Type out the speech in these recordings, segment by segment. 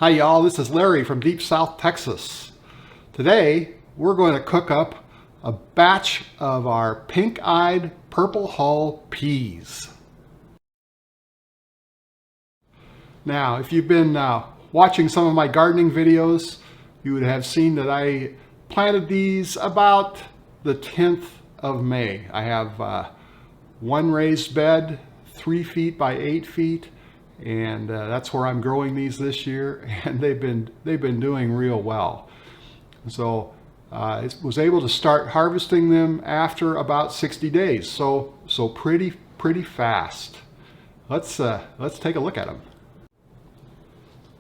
Hi y'all, this is Larry from Deep South Texas. Today we're going to cook up a batch of our pink-eyed purple hull peas. Now if you've been watching some of my gardening videos, you would have seen that I planted these about the 10th of May. I have one raised bed, 3 feet by 8 feet. And that's where I'm growing these this year, and they've been doing real well. So I was able to start harvesting them after about 60 days. So pretty fast. Let's take a look at them.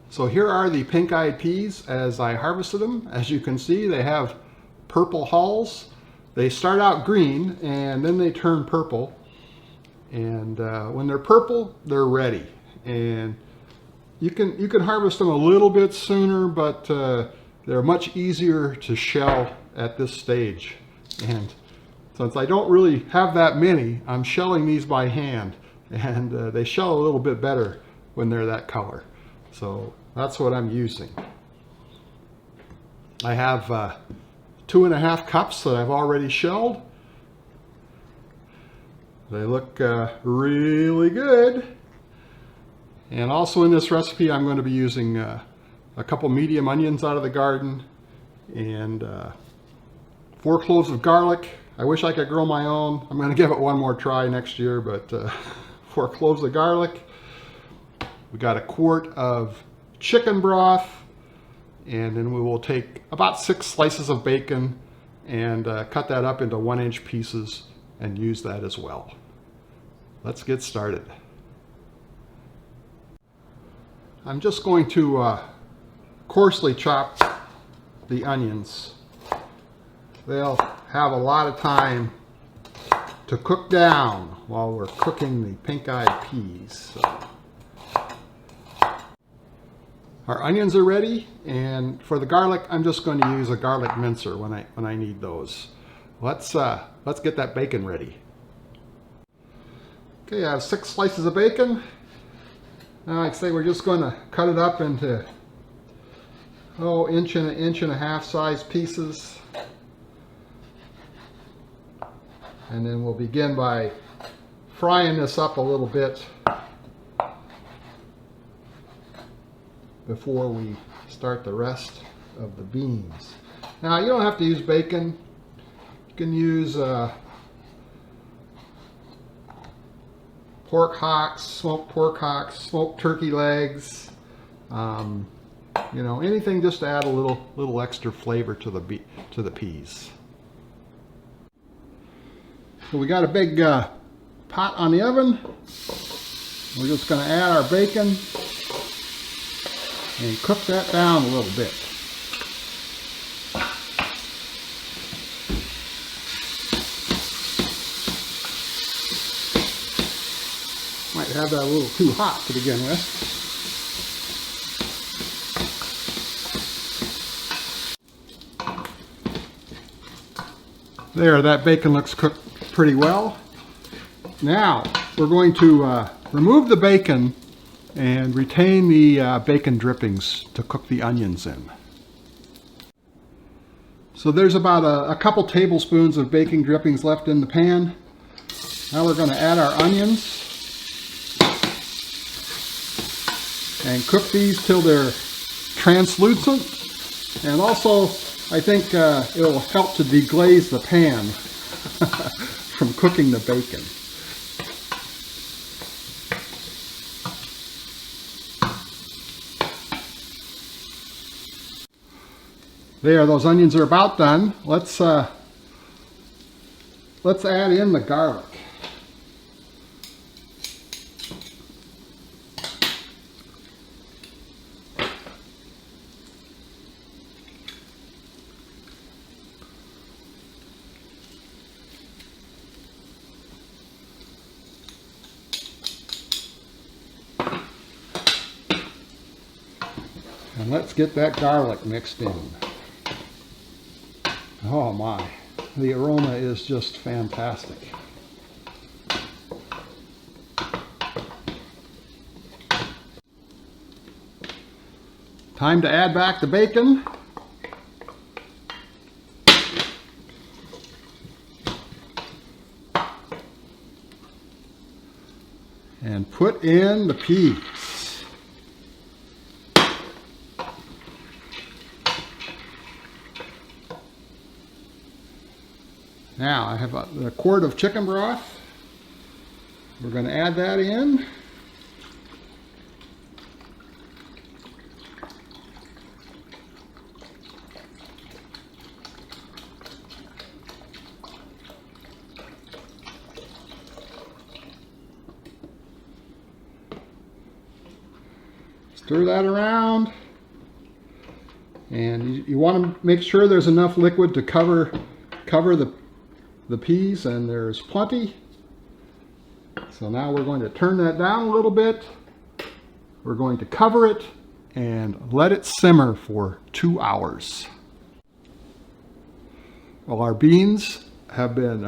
So here are the pink-eyed peas as I harvested them. As you can see, they have purple hulls. They start out green and then they turn purple. And when they're purple, they're ready. And you can harvest them a little bit sooner, but they're much easier to shell at this stage. And since I don't really have that many, I'm shelling these by hand, and they shell a little bit better when they're that color. So that's what I'm using. I have 2.5 cups that I've already shelled. They look really good. And also in this recipe, I'm going to be using a couple medium onions out of the garden and 4 cloves of garlic. I wish I could grow my own. I'm going to give it one more try next year, but 4 cloves of garlic. We got a quart of chicken broth, and then we will take about 6 slices of bacon and cut that up into 1-inch pieces and use that as well. Let's get started. I'm just going to coarsely chop the onions. They'll have a lot of time to cook down while we're cooking the pink-eyed peas. Our onions are ready, and for the garlic, I'm just going to use a garlic mincer when I need those. Let's get that bacon ready. Okay, I have 6 slices of bacon. Now, like I say, we're just going to cut it up into inch and a half size pieces, and then we'll begin by frying this up a little bit before we start the rest of the beans. Now, you don't have to use bacon. You can use pork hocks, smoked turkey legs, you know, anything just to add a little extra flavor to the peas. So we got a big pot on the oven. We're just going to add our bacon and cook that down a little bit. Might have that a little too hot to begin with. There, that bacon looks cooked pretty well. Now, we're going to remove the bacon and retain the bacon drippings to cook the onions in. So there's about a couple tablespoons of bacon drippings left in the pan. Now we're going to add our onions and cook these till they're translucent. And also, I think it will help to deglaze the pan from cooking the bacon. There, those onions are about done. Let's add in the garlic. And let's get that garlic mixed in. Oh my, the aroma is just fantastic. Time to add back the bacon. And put in the peas. Now I have a quart of chicken broth. We're going to add that in. Stir that around, and you want to make sure there's enough liquid to cover the peas, and there's plenty. So now we're going to turn that down a little bit. We're going to cover it and let it simmer for 2 hours. Well, our peas have been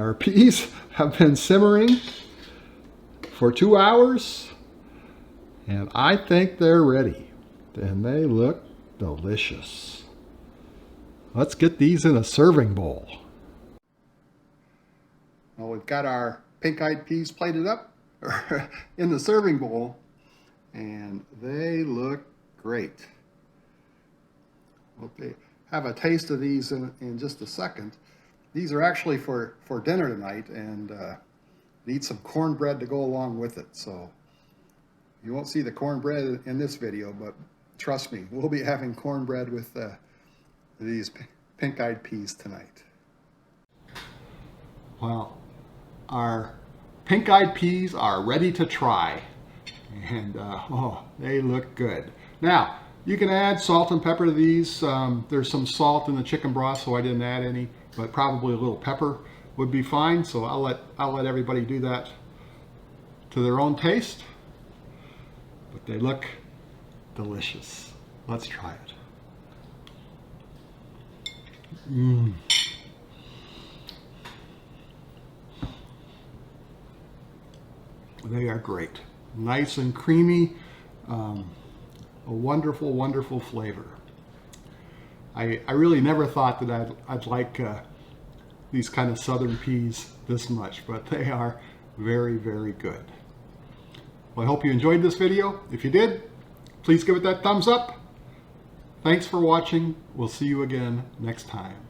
simmering for 2 hours. And I think they're ready, and they look delicious. Let's get these in a serving bowl. Well, we've got our pink-eyed peas plated up in the serving bowl, and they look great. We'll have a taste of these in just a second. These are actually for dinner tonight, and need some cornbread to go along with it. So you won't see the cornbread in this video, but trust me, we'll be having cornbread with these pink-eyed peas tonight. Well, our pink-eyed peas are ready to try, and oh, they look good. Now, you can add salt and pepper to these. There's some salt in the chicken broth, so I didn't add any, but probably a little pepper would be fine. So I'll let everybody do that to their own taste. But they look delicious. Let's try it. They are great. Nice and creamy. A wonderful, wonderful flavor. I really never thought that I'd like these kind of southern peas this much, but they are very, very good. Well, I hope you enjoyed this video. If you did, please give it that thumbs up. Thanks for watching. We'll see you again next time.